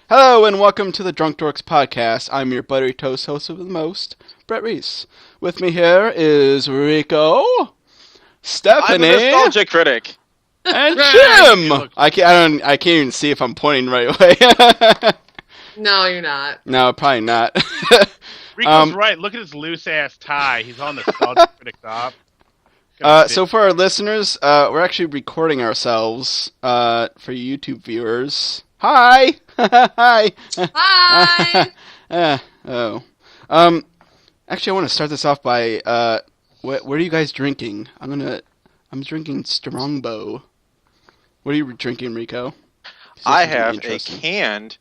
Hello and welcome to the Drunk Dorks podcast. I'm your buttery toast host of the most, Brett Reese. With me here is Rico, Stephanie, I'm a nostalgia critic, and Jim. I can't even see if I'm pointing the right way. No, you're not. No, probably not. Rico's right. Look at his loose ass tie. He's on the nostalgia critic top. So for our listeners, we're actually recording ourselves for YouTube viewers. Hi! Hi! Hi! Actually, I want to start this off by, what are you guys drinking? I'm drinking Strongbow. What are you drinking, Rico? I have a canned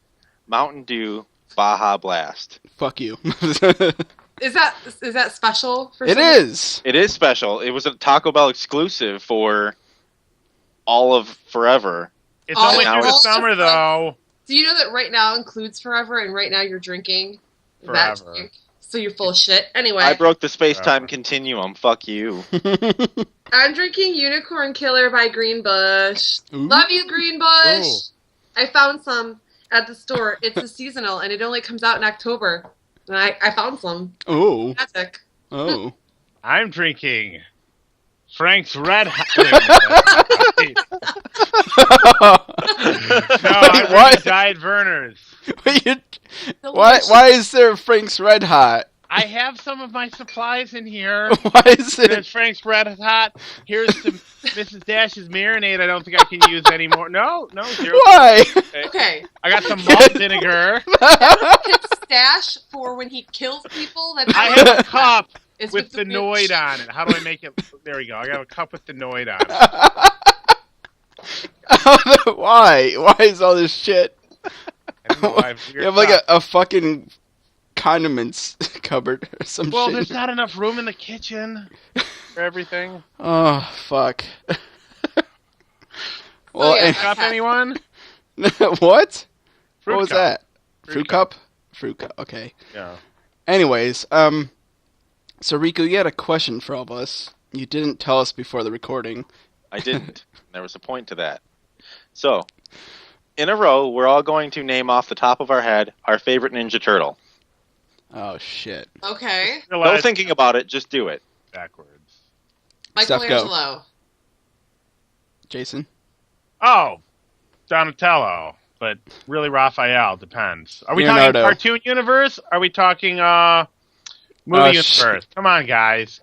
Mountain Dew Baja Blast. Fuck you. Is that special for It is! It is special. It was a Taco Bell exclusive for all of forever. It's only through the all summer, though. Do you know that right now includes forever, and right now you're drinking that Forever. drink? So you're full of shit. Anyway. I broke the space-time continuum. Fuck you. I'm drinking Unicorn Killer by Greenbush. Ooh. Love you, Greenbush! Ooh. I found some at the store. It's a seasonal, and it only comes out in October. And I found some. Oh. Magic. Oh. I'm drinking Frank's Red Hot. I'm what? drinking Diet Vernors. Why is there Frank's Red Hot? I have some of my supplies in here. Why is There's it? Frank's Red Hot. Here's some Mrs. Dash's marinade I don't think I can use anymore. No, zero. Why? Okay. I got some malt vinegar. His stash for when he kills people. That's I have a cup It's with the witch. Noid on it. How do I make it? There we go. I got a cup with the Noid on it. Why? Why is all this shit? I don't know, I have You weird have like stuff. a fucking condiments cupboard or some Well, shit. there's not enough room in the kitchen for everything. Oh, fuck. Well, yeah. Cup, anyone? what? Fruit What was cup. that? Fruit Fruit cup? Fruit cup, okay. Yeah. Anyways, so Rico, you had a question for all of us. You didn't tell us before the recording. I didn't. There was a point to that. So, in a row, we're all going to name off the top of our head our favorite Ninja Turtle. Oh, shit. Okay. No thinking about it, just do it. Backwards. Steph, go. Michelangelo. Jason? Oh, Donatello, but really Raphael, depends. Are we Leonardo. talking cartoon universe? Are we talking movie universe? Come on, guys.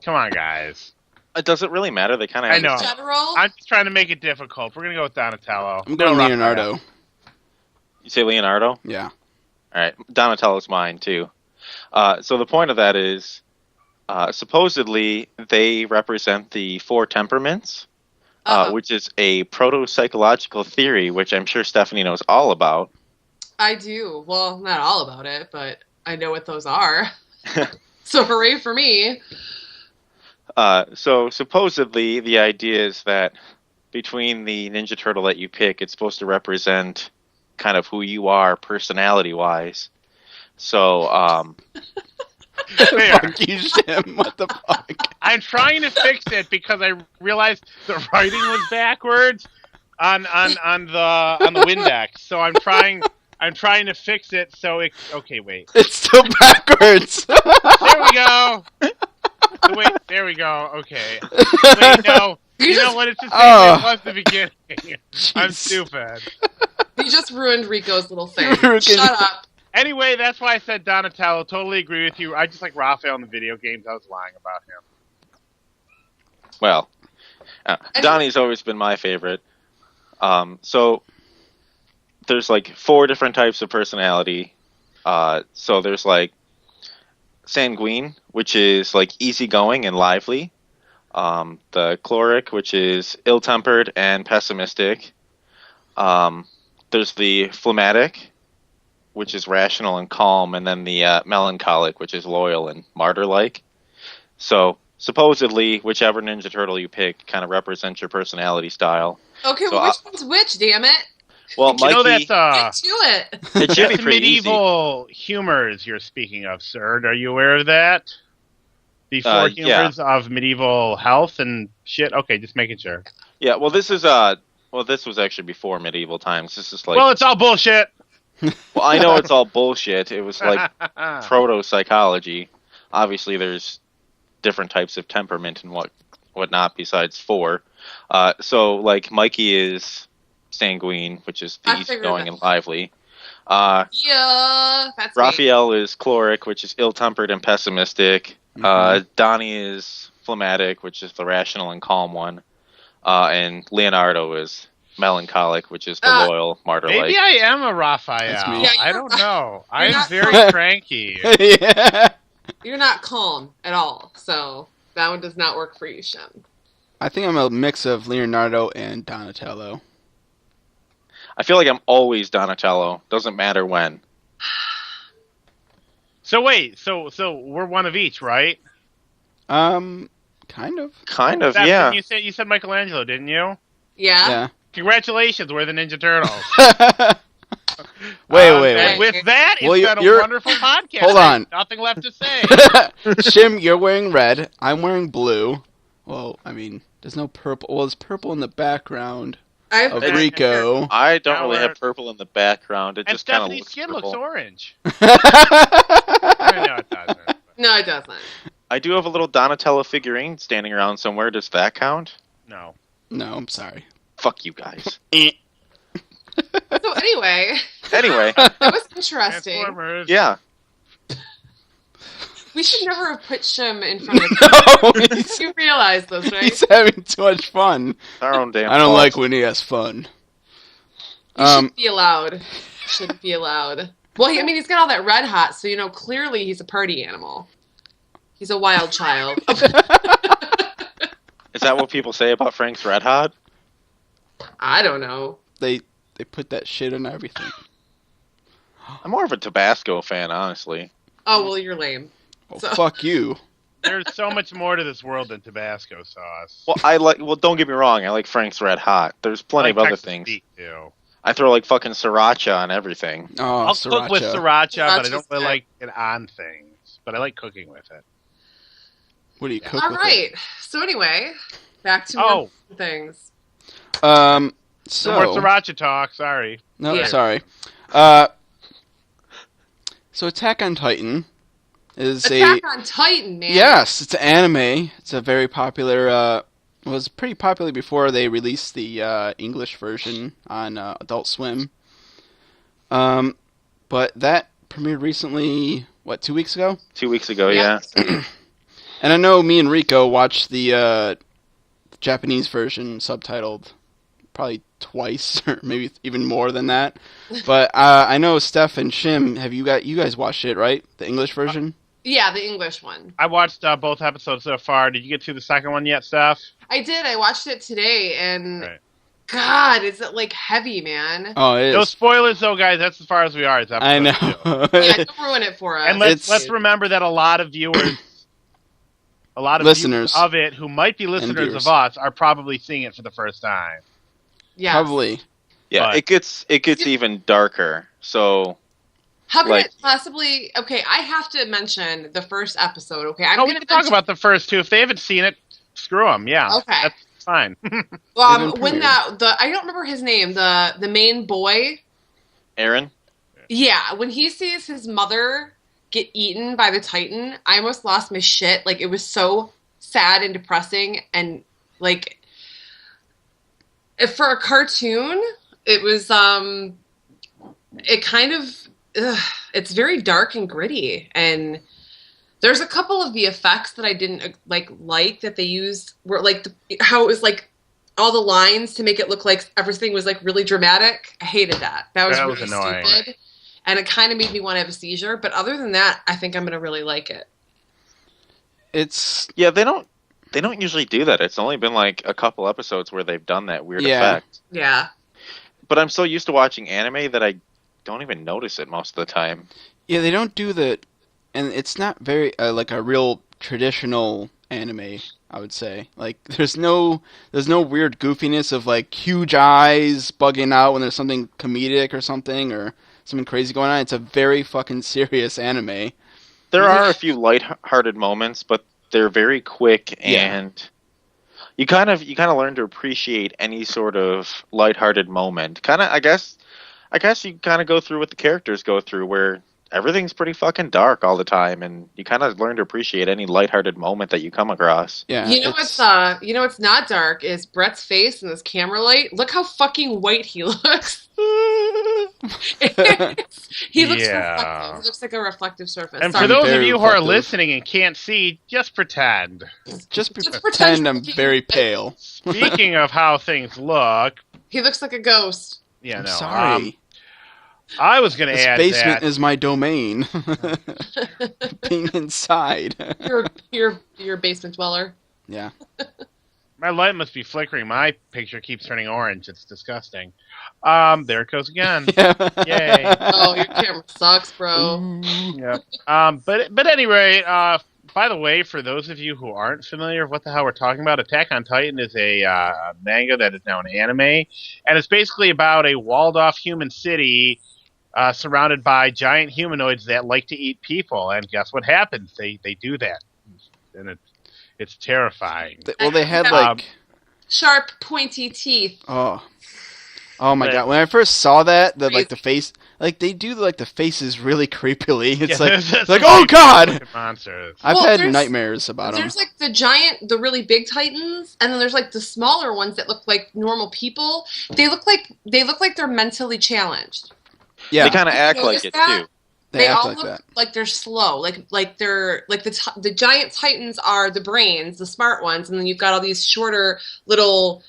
It doesn't really matter. They kind of I have know. this- General. I'm just trying to make it difficult. We're going to go with Donatello. I'm going No, Leonardo. Raphael. You say Leonardo? Yeah. All right, Donatello's mine too. So the point of that is, supposedly they represent the four temperaments, which is a proto-psychological theory, which I'm sure Stephanie knows all about. I do. Well, not all about it, but I know what those are. So hooray for me. So supposedly the idea is that between the Ninja Turtle that you pick, it's supposed to represent kind of who you are personality-wise. So, There. Fuck you, Jim. What the fuck? I'm trying to fix it because I realized the writing was backwards on the Windex. So I'm trying to fix it so it. Okay, wait. It's still backwards. There we go. Wait, there we go. Okay. Wait, no. You know what? It's the same Oh. as it was at the beginning. I'm Jeez. stupid. You just ruined Rico's little thing. Ruined- Shut up. Anyway, that's why I said Donatello. Totally agree with you. I just like Raphael in the video games. I was lying about him. well, Donnie's always been my favorite. So there's like four different types of personality. So there's like sanguine, which is like easygoing and lively. The choleric, which is ill-tempered and pessimistic. There's the phlegmatic, which is rational and calm, and then the melancholic, which is loyal and martyr-like. So supposedly, whichever Ninja Turtle you pick kind of represents your personality style. Okay, So well, which one's which, damn it? Well, You know Mikey, that's Get to it. it should that's be the pretty easy. medieval humors you're speaking of, sir. Are you aware of that? The four Yeah. humors of medieval health and shit. Okay, just making sure. Yeah, well, this was actually before medieval times. This is like Well, it's all bullshit. Well, I know it's all bullshit. It was like proto-psychology. Obviously, there's different types of temperament and whatnot besides 4. So, like, Mikey is sanguine, which is the easygoing and lively. Yeah, that's me. Raphael is chloric, which is ill-tempered and pessimistic. Donnie is phlegmatic, which is the rational and calm one. And Leonardo is melancholic, which is the loyal, martyr-like. Maybe I am a Raphael. Yeah, I don't know. I'm not very cranky. Yeah. You're not calm at all, so that one does not work for you, Shem. I think I'm a mix of Leonardo and Donatello. I feel like I'm always Donatello. Doesn't matter when. So wait, so we're one of each, right? Kind of. Kind of, Steph, yeah. You said Michelangelo, didn't you? Yeah? Congratulations, we're the Ninja Turtles. Wait. And with that, Well, it's been a you're- wonderful podcast. Hold on. Nothing left to say. Shim, you're wearing red. I'm wearing blue. Well, I mean, there's no purple. Well, there's purple in the background of Okay. Rico. I don't Now really we're- have purple in the background. It And just kind of Stephanie's looks skin purple. looks orange. No, it doesn't. No, it doesn't. I do have a little Donatello figurine standing around somewhere. Does that count? No. No, I'm sorry. Fuck you guys. So anyway, Anyway, that was interesting. Transformers. yeah. We should never have put Shem in front of the No, You realize this, right? he's having too much fun. Our own damn I don't fault. like when he has fun. You shouldn't be allowed. Shouldn't be allowed. Well, I mean, he's got all that red hot, so, clearly he's a party animal. He's a wild child. Is that what people say about Frank's Red Hot? I don't know. They put that shit in everything. I'm more of a Tabasco fan, honestly. Oh, well, you're lame. Oh, So- fuck you. There's so much more to this world than Tabasco sauce. Well, don't get me wrong. I like Frank's Red Hot. There's plenty of other Texas things. beef, too. I throw like fucking siracha on everything. Oh, I'll cook with sriracha, but I don't Sriracha's really good. like it on things. But I like cooking with it. What do you cook All with right. So anyway, back to Oh. more things. it? No more So sriracha talk, sorry. no, Yeah. sorry. So Attack on Titan is Attack on Titan, man. Yes, it's an anime. It's a very popular. Was pretty popular before they released the English version on Adult Swim. But that premiered recently. What, 2 weeks ago? 2 weeks ago, Yeah. yeah. And I know me and Rico watched the Japanese version subtitled probably twice or maybe even more than that. But I know Steph and Shim, you guys watched it, right? The English version? Yeah, the English one. I watched both episodes so far. Did you get to the second one yet, Steph? I did. I watched it today, and Right. God, is it heavy, man? Oh, it is. No spoilers, though, guys. That's as far as we are. It's I know. episode 2. Yeah, don't ruin it for us. And let's remember that a lot of viewers, Listeners. viewers of it who might be listeners viewers. of us are probably seeing it for the first time. Yes. Probably. Yeah, But- it gets even darker. So How can like- it possibly? Okay, I have to mention the first episode. Okay, I'm we going can to talk about the first two. If they haven't seen it, screw them. Yeah, Okay. that's fine. when I don't remember his name, the main boy. Aaron, Yeah, when he sees his mother get eaten by the Titan, I almost lost my shit. It was so sad and depressing, and if for a cartoon, it was it kind of it's very dark and gritty, and there's a couple of the effects that I didn't like that they used were how it was all the lines to make it look like everything was really dramatic. I hated that. That was really annoying. stupid. And it kind of made me want to have a seizure. But other than that, I think I'm going to really like it. It's yeah, they don't usually do that. It's only been a couple episodes where they've done that weird Yeah. effect. Yeah. But I'm so used to watching anime that I don't even notice it most of the time. yeah, they don't do the, and it's not very like a real traditional anime. I would say there's no weird goofiness of huge eyes bugging out when there's something comedic or something crazy going on. It's a very fucking serious anime. There are a few light-hearted moments, but they're very quick, and you kind of learn to appreciate any sort of light-hearted moment. I guess I guess you kind of go through what the characters go through, where everything's pretty fucking dark all the time, and you kind of learn to appreciate any lighthearted moment that you come across. Yeah, You know what's not dark is Brett's face in this camera light. Look how fucking white he looks. He looks reflective. He looks like a reflective surface. And Sorry. for those of Very you who are reflective. listening and can't see, just pretend. just pretend pretend I'm you're very pale. Speaking of how things look, He looks like a ghost. yeah, I'm no. sorry. I was going to This add basement that. is my domain. Being inside. You're a basement dweller. Yeah. My light must be flickering. My picture keeps turning orange. It's disgusting. There it goes again. Yay. Oh, your camera sucks, bro. Yep. But anyway, by the way, for those of you who aren't familiar with what the hell we're talking about, Attack on Titan is a manga that is now an anime, and it's basically about a walled-off human city surrounded by giant humanoids that like to eat people. And guess what happens? They do that, and it's terrifying. Well, they had Um, like Sharp, pointy teeth. oh my Right. god! When I first saw that, the face, like they do like the faces really creepily. It's like there's it's like some oh creepy god! looking monsters. I've Well, had there's- nightmares about them. There's like the really big titans, and then there's like the smaller ones that look like normal people. They look like they're mentally challenged. Yeah, They kind of act Notice like it that? too. they act all like look that. like they're slow, like they're like the giant titans are the brains, the smart ones, and then you've got all these shorter little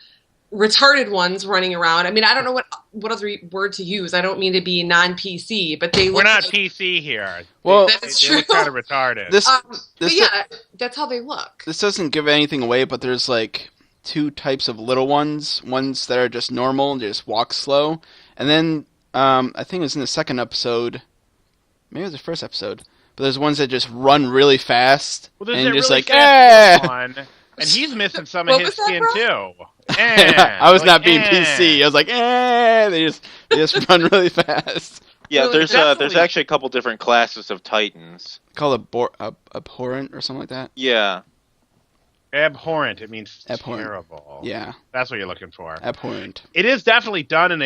retarded ones running around. I mean, I don't know what other word to use. I don't mean to be non-PC, but they We're look not like, PC here. Well, That They is true. look kind of retarded. this but this yeah, that's how they look. this doesn't give anything away, but there's like two types of little ones. Ones that are just normal and just walk slow, and then I think it was in the second episode, maybe it was the first episode, but there's ones that just run really fast Well, there's and that just really like fast eh. one, and he's missing some What of his was that, skin bro? too. Eh, I was like, not being eh. PC. I was like, eh. They just run really fast. Yeah, Really, there's definitely- actually a couple different classes of Titans. Called abhorrent or something like that. Yeah. Abhorrent. It means Abhorrent. terrible. Yeah, That's what you're looking for. abhorrent. It is definitely done in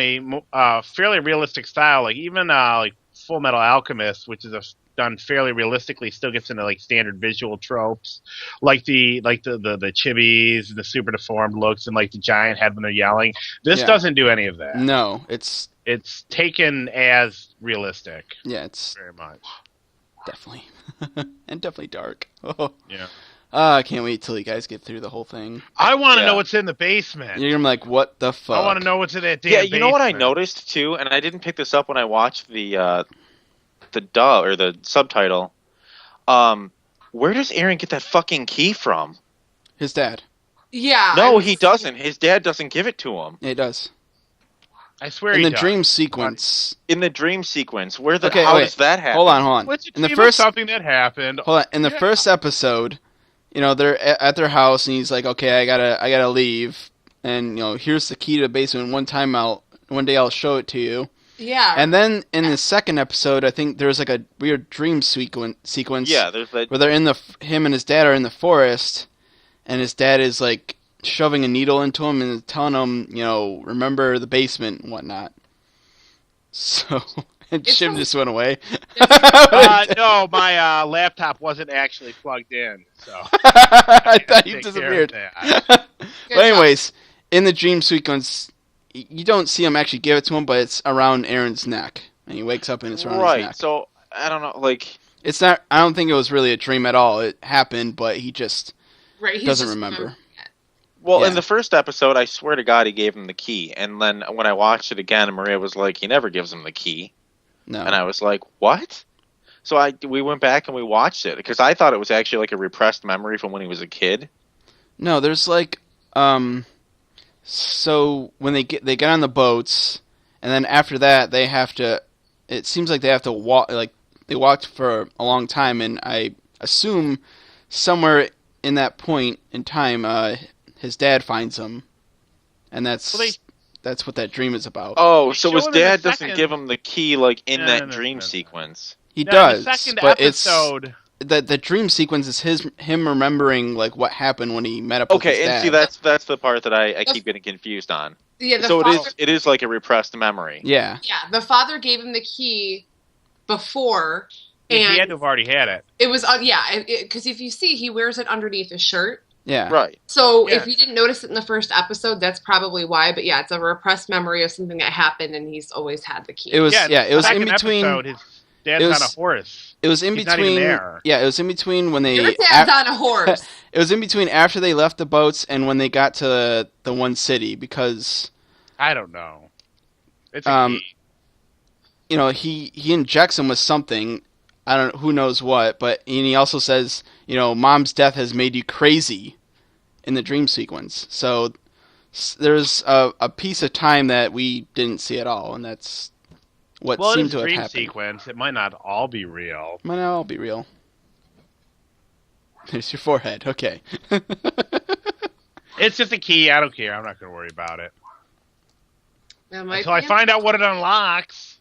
a fairly realistic style. Like even like Full Metal Alchemist, which is done fairly realistically, still gets into like standard visual tropes, like the chibis, the super deformed looks, and like the giant head when they're yelling. This Yeah. doesn't do any of that. No, it's It's taken as realistic, it's very much. definitely and definitely dark. Oh, Yeah. I can't wait till you guys get through the whole thing. I want to Yeah. know what's in the basement. You're gonna be like, what the fuck? I want to know what's in that damn Yeah, you know what I basement. noticed too, and I didn't pick this up when I watched the dub or the subtitle. Where does Aaron get that fucking key from? His dad. Yeah. No, he doesn't. His dad doesn't give it to him. Yeah, he does. I swear In he the does. dream sequence. In the dream sequence, how wait. does that happen? Hold on. What's In the dream of first something that happened? Hold on. In the Yeah. first episode, they're at their house, and he's like, "Okay, I gotta leave, and here's the key to the basement. One day I'll show it to you." Yeah. And then in the second episode, I think there's like a weird dream sequence. Yeah, there's that. Where they're him and his dad are in the forest, and his dad is like shoving a needle into him and telling him, remember the basement and whatnot. So, and It's Jim a- just went away. No, my laptop wasn't actually plugged in, so I thought he take care of disappeared. that. But anyways, in the dream sequence, you don't see him actually give it to him, but it's around Aaron's neck, and he wakes up and it's around his Right. neck. So I don't know. Like, It's not. I don't think it was really a dream at all. It happened, but he just right, he's doesn't just remember. well, Yeah. in the first episode, I swear to God, he gave him the key, and then when I watched it again, Maria was like, "He never gives him the key," No. and I was like, "What?" So we went back and we watched it because I thought it was actually like a repressed memory from when he was a kid. No, there's like, so when they get on the boats, and then after that they have to. It seems like they have to walk. Like they walked for a long time, and I assume somewhere in that point in time, his dad finds him, and that's what that dream is about. Oh, They so show his him in the dad doesn't second- give him the key like in No, that no, no, dream no, no. sequence. He Now, does, the second but episode, the dream sequence is him remembering like what happened when he met up with Okay, his and dad. see that's the part that I keep getting confused on. Yeah, the So father. it is like a repressed memory. Yeah. Yeah, the father gave him the key before, He and had to have already had it. it was because if you see, he wears it underneath his shirt. Yeah. Right. So Yeah. if you didn't notice it in the first episode, that's probably why. But yeah, it's a repressed memory of something that happened, and he's always had the key. It was Yeah, it was in second between. episode, his dad's it was- on a horse. It was in He's not even between. there. Yeah, it was in between when Your they. dad's on a horse. It was in between after they left the boats and when they got to the one city because I don't know. It's a key. he injects him with something. I don't. Who knows what? But and he also says, Mom's death has made you crazy, in the dream sequence. So there's a piece of time that we didn't see at all, and that's what seemed to have dream happened. sequence. It might not all be real. Might not all be real. There's your forehead. Okay. It's just a key. I don't care. I'm not going to worry about it That might until I be find out what it unlocks.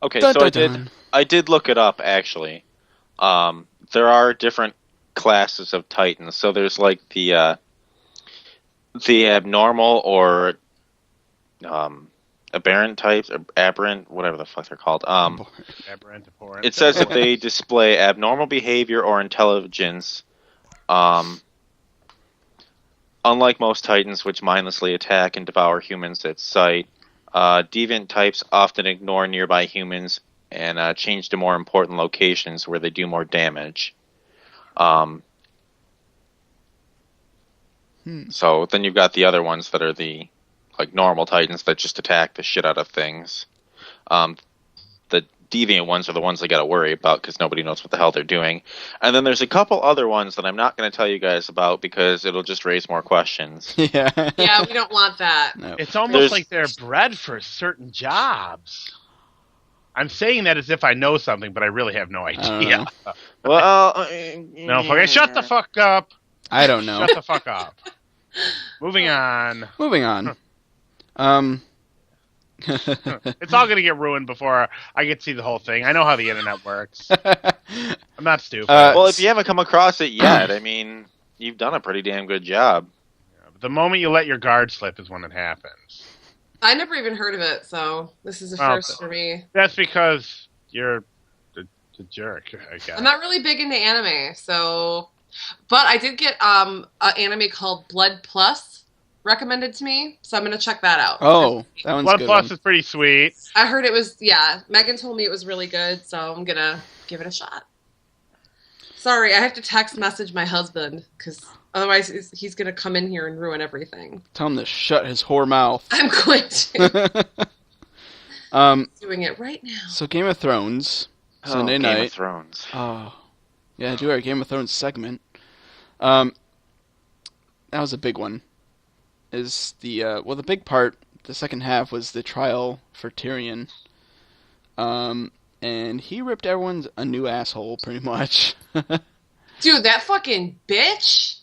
Okay, Dun, so dun, I did. dun. I did look it up actually. There are different classes of Titans. So there's like the abnormal or aberrant types, or aberrant, whatever the fuck they're called. Aberrant, abhorrent. It says that they display abnormal behavior or intelligence. Unlike most Titans, which mindlessly attack and devour humans at sight, deviant types often ignore nearby humans and change to more important locations where they do more damage. So then you've got the other ones that are the normal Titans that just attack the shit out of things. The deviant ones are the ones they got to worry about because nobody knows what the hell they're doing. And then there's a couple other ones that I'm not going to tell you guys about because it'll just raise more questions. Yeah. Yeah, we don't want that. No. It's almost There's- like they're bred for certain jobs. I'm saying that as if I know something, but I really have no idea. Well, No, okay, shut the fuck up. I don't know. Shut the fuck up. Moving on. Moving on. It's all going to get ruined before I get to see the whole thing. I know how the internet works. I'm not stupid. Well, if you haven't come across it yet, I mean, you've done a pretty damn good job. The moment you let your guard slip is when it happens. I never even heard of it, so this is a Oh, first for me. That's because you're the jerk, I guess. I'm not really big into anime, so. But I did get an anime called Blood Plus recommended to me, so I'm gonna check that out. Oh, that one's Blood good. Plus One. is pretty sweet. I heard it was Megan told me it was really good, so I'm gonna give it a shot. Sorry, I have to text message my husband because otherwise he's gonna come in here and ruin everything. Tell him to shut his whore mouth. I'm going to doing it right now. So Game of Thrones Sunday Game night. of Thrones. Oh, yeah, do our Game of Thrones segment. That was a big one. Is the the big part, the second half was the trial for Tyrion. And he ripped everyone a new asshole, pretty much. Dude, that fucking bitch,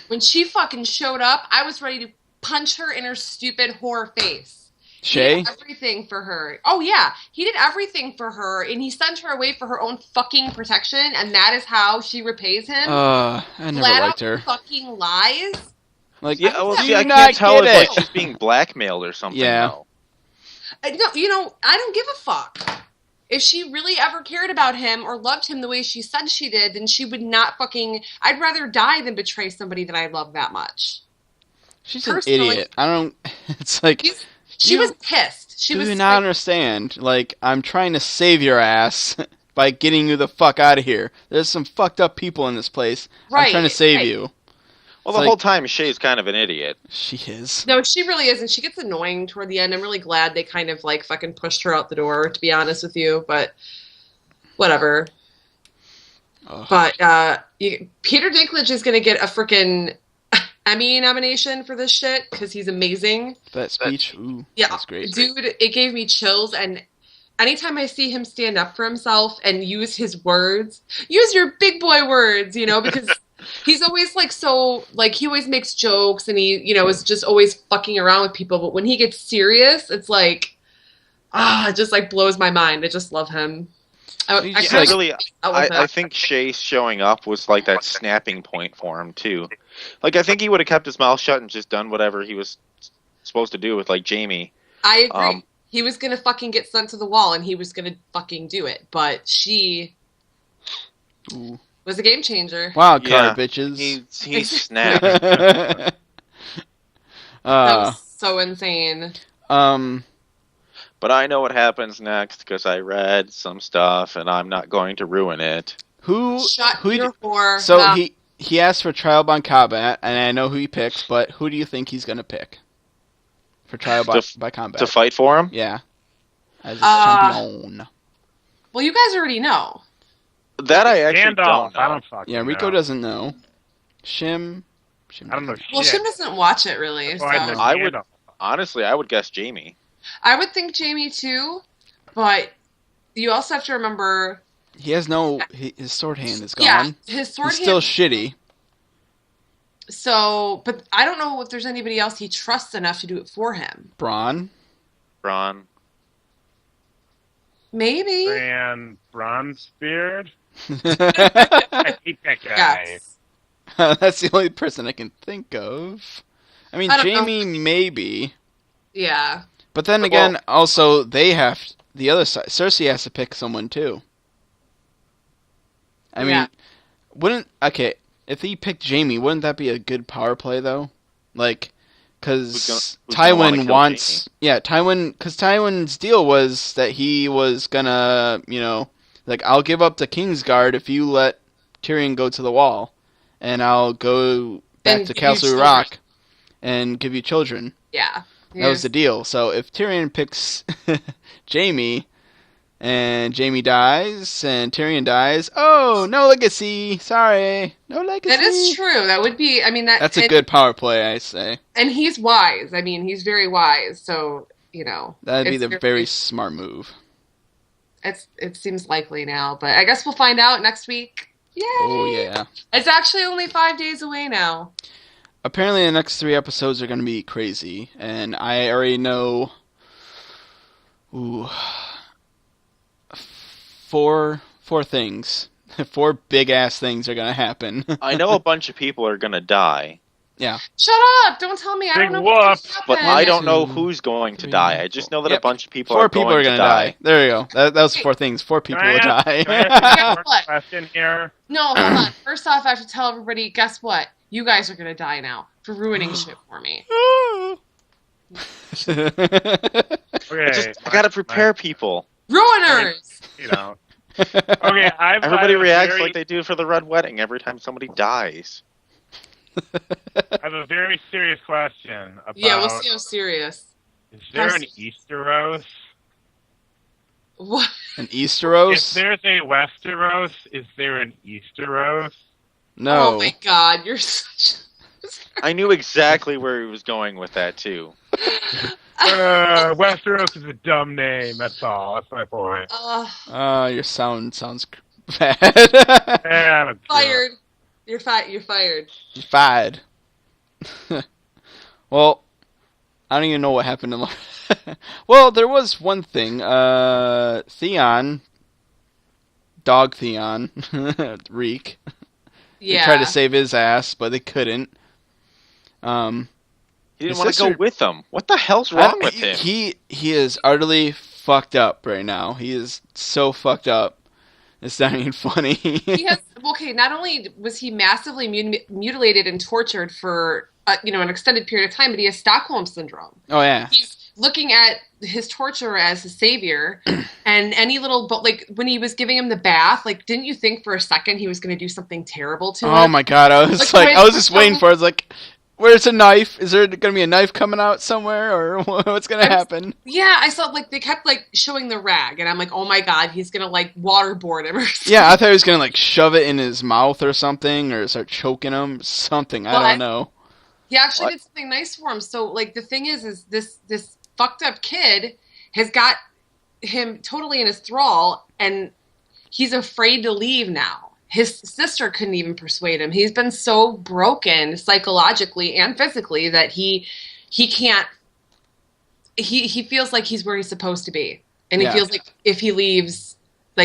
when she fucking showed up, I was ready to punch her in her stupid whore face. Shay? He did everything for her. Oh, yeah. He did everything for her, and he sent her away for her own fucking protection, and that is how she repays him. I never Flat liked out her. fucking lies. Like, Yeah, well, do see, I you not can't tell get if it? like she's being blackmailed or something. Yeah. though. No, I don't give a fuck. If she really ever cared about him or loved him the way she said she did, then she would not fucking... I'd rather die than betray somebody that I love that much. She's an Personally- idiot. I don't... It's like... She You- was pissed. She do was you not understand? Like, I'm trying to save your ass by getting you the fuck out of here. There's some fucked up people in this place. I'm Right, trying to save right. you. Well, It's the like- whole time Shay's kind of an idiot. She is. No, she really isn't. She gets annoying toward the end. I'm really glad they kind of like fucking pushed her out the door, to be honest with you, but whatever. Ugh. But Peter Dinklage is going to get a freaking Emmy nomination for this shit because he's amazing. That speech, ooh, Yeah, that's great. dude, it gave me chills. And anytime I see him stand up for himself and use his words, use your big boy words, because he's always like so, like he always makes jokes and he, is just always fucking around with people. But when he gets serious, it's like, it just like blows my mind. I just love him. I He's kinda like- really, out with I him. think Shay showing up was like that snapping point for him too. Like I think he would have kept his mouth shut and just done whatever he was supposed to do with like Jamie. I agree. He was gonna fucking get sent to the wall, and he was gonna fucking do it. But she was a game changer. Wild card, bitches. He snapped. That was so insane. But I know what happens next because I read some stuff, and I'm not going to ruin it. Shut your whore. So Nah. he asked for trial by combat, and I know who he picks, but who do you think he's gonna pick for trial by combat to fight for him? Yeah, as a champion. Well, you guys already know. That I actually Gandalf. don't know. I don't fucking Yeah, Rico know. doesn't know. Shim. I don't know. Well, shit. Shim doesn't watch it really. So. I would honestly, I would guess Jamie. I would think Jamie too, but you also have to remember. He has no. His sword hand is gone. Yeah, his sword He's hand. still shitty. So, but I don't know if there's anybody else he trusts enough to do it for him. Braun. Maybe. Bronzebeard. I hate that guy. Yes. That's the only person I can think of. I mean, I don't Jamie maybe. Yeah. But then again, also they have the other side. Cersei has to pick someone too. I mean, if he picked Jamie, wouldn't that be a good power play though? Like, because Tywin wants, because Tywin's deal was that he was gonna, like, I'll give up the Kingsguard if you let Tyrion go to the Wall, and I'll go back to Castle Rock and give you children. Yeah. That was the deal. So if Tyrion picks Jamie, and Jamie dies, and Tyrion dies, oh, no legacy. Sorry. No legacy. That is true. That would be, that's a good power play, I say. And he's wise. I mean, he's very wise. So, That'd be the very smart move. It seems likely now, but I guess we'll find out next week. Yay! Oh, yeah. It's actually only 5 days away now. Apparently the next 3 episodes are going to be crazy, and I already know... Four things. 4 big-ass things are going to happen. I know a bunch of people are going to die. Yeah. Shut up! Don't tell me. I don't know what's what's But happened. I don't know who's going to die. I just know that a bunch of people 4 are people going are going to die. There you go. That was 4 things. 4 people will die. Can I ask What? a question here? No, hold on. First off, I have to tell everybody, guess what? You guys are going to die now for ruining shit for me. Okay, I got to prepare people. Ruiners! Okay, Everybody reacts like they do for the Red Wedding every time somebody dies. I have a very serious question about... Yeah, we'll see how serious. Is there an Easteros? What? An Easteros? If there's a Westeros, is there an Easteros? No. Oh my god, you're such... I knew exactly where he was going with that, too. Westeros is a dumb name, that's all. That's my point. Your sound sounds bad. Yeah, Fired. You're fired. You're fired. Well, I don't even know what happened in Well, there was one thing. Theon, Dog Theon, Reek. Yeah. They tried to save his ass, but they couldn't. He didn't want to go with them. What the hell's wrong with him? He is utterly fucked up right now. He is so fucked up. It's not even funny. He has, not only was he massively mutilated and tortured for an extended period of time, but he has Stockholm syndrome. Oh yeah. He's looking at his torturer as his savior, and any little when he was giving him the bath, didn't you think for a second he was going to do something terrible to him? Oh my god! I was I was just waiting for it. I was like, where's a knife? Is there going to be a knife coming out somewhere, or what's going to happen? Yeah, I saw they kept showing the rag, and I'm like, oh my god, he's going to waterboard him or something. Yeah, I thought he was going to shove it in his mouth or something, or start choking him, something. I don't know. He actually did something nice for him. So the thing is this fucked up kid has got him totally in his thrall, and he's afraid to leave now. His sister couldn't even persuade him. He's been so broken psychologically and physically that he can't. He feels like he's where he's supposed to be, and he feels like if he leaves,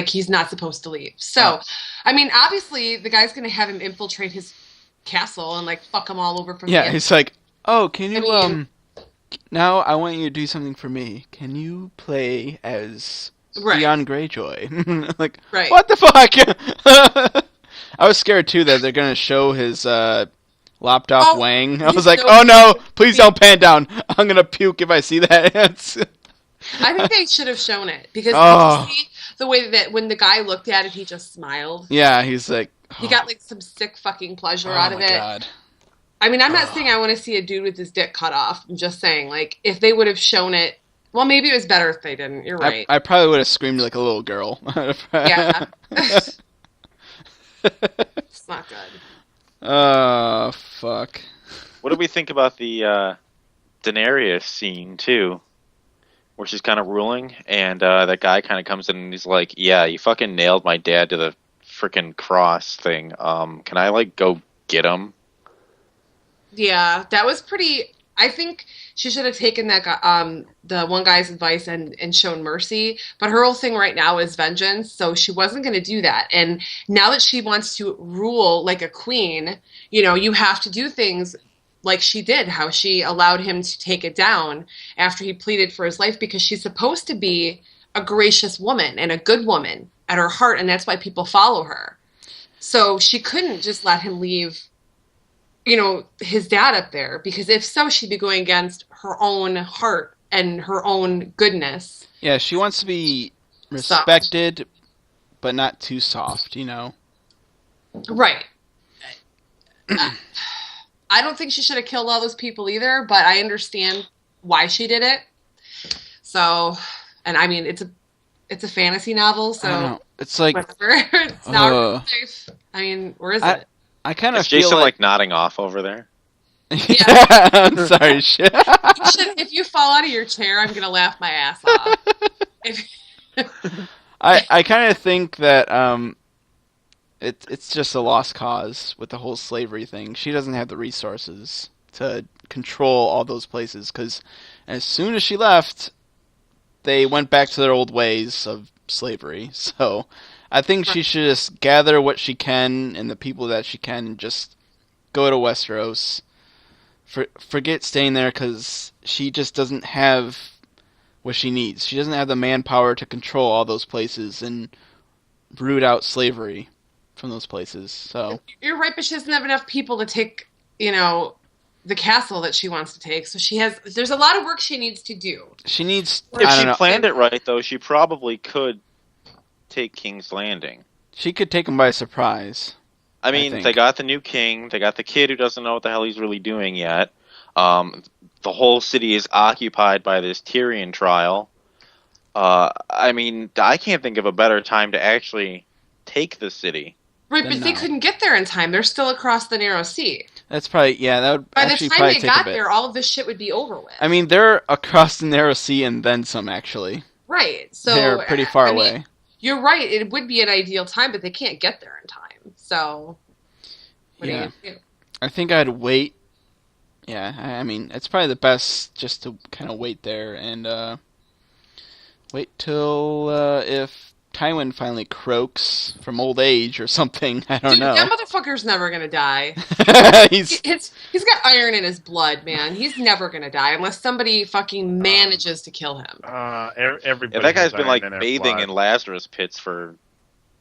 he's not supposed to leave. So, I mean, obviously, the guy's going to have him infiltrate his castle and fuck him all over from the inside. He's like, oh, can you now I want you to do something for me. Can you play as Right. Theon Greyjoy? Like, Right. what the fuck? I was scared too that they're gonna show his lopped off wang. I was like, oh no, please don't pan down. I'm gonna puke if I see that. I think they should have shown it because Oh. did you see the way that when the guy looked at it, he just smiled. Yeah, he's like, He got like some sick fucking pleasure out of my it. God. I mean, I'm not saying I want to see a dude with his dick cut off. I'm just saying, like, if they would have shown it, well, maybe it was better if they didn't. You're right. I probably would have screamed like a little girl. Yeah. It's not good. Oh, fuck. What do we think about the Daenerys scene too, where she's kind of ruling, and that guy kind of comes in and he's like, "Yeah, you fucking nailed my dad to the freaking cross thing. Can I like go get him?" Yeah, that was pretty. I think she should have taken that guy, the one guy's advice and shown mercy. But her whole thing right now is vengeance, so she wasn't going to do that. And now that she wants to rule like a queen, you know, you have to do things like she did, how she allowed him to take it down after he pleaded for his life, because she's supposed to be a gracious woman and a good woman at her heart, and that's why people follow her. So she couldn't just let him leave, you know, his dad up there, because if so, she'd be going against her own heart and her own goodness. Yeah, she wants to be respected, but not too soft, you know? Right. I don't think she should have killed all those people either, but I understand why she did it. So, and I mean, it's a fantasy novel, so I don't know. It's like, whatever. It's not real life. I mean, where is it? I kind of Is feel Jason like nodding off over there? Yeah, I'm sorry, shit. If you fall out of your chair, I'm gonna laugh my ass off. I kind of think that it's just a lost cause with the whole slavery thing. She doesn't have the resources to control all those places, because as soon as she left, they went back to their old ways of slavery. So I think she should just gather what she can and the people that she can and just go to Westeros. Forget staying there, because she just doesn't have what she needs. She doesn't have the manpower to control all those places and root out slavery from those places. So you're right, but she doesn't have enough people to take, you know, the castle that she wants to take. So there's a lot of work she needs to do. She needs. If she planned it right, though, she probably could take King's Landing. She could take him by surprise. I mean, they got the new king. They got the kid who doesn't know what the hell he's really doing yet. The whole city is occupied by this Tyrion trial. I mean, I can't think of a better time to actually take the city. Right, but they couldn't get there in time. They're still across the narrow sea. That's probably, yeah, that would By the actually time probably they take got a bit. there, all of this shit would be over with. I mean, they're across the narrow sea and then some, actually. Right, so they're pretty far away. Mean, you're right, it would be an ideal time, but they can't get there in time. So, what do you do? I think I'd wait. Yeah, I mean, it's probably the best just to kind of wait there and wait till if Tywin finally croaks from old age or something. I don't know. That motherfucker's never gonna die. he's got iron in his blood, man. He's never gonna die unless somebody fucking manages to kill him. Everybody. Yeah, that guy's been like bathing in Lazarus pits for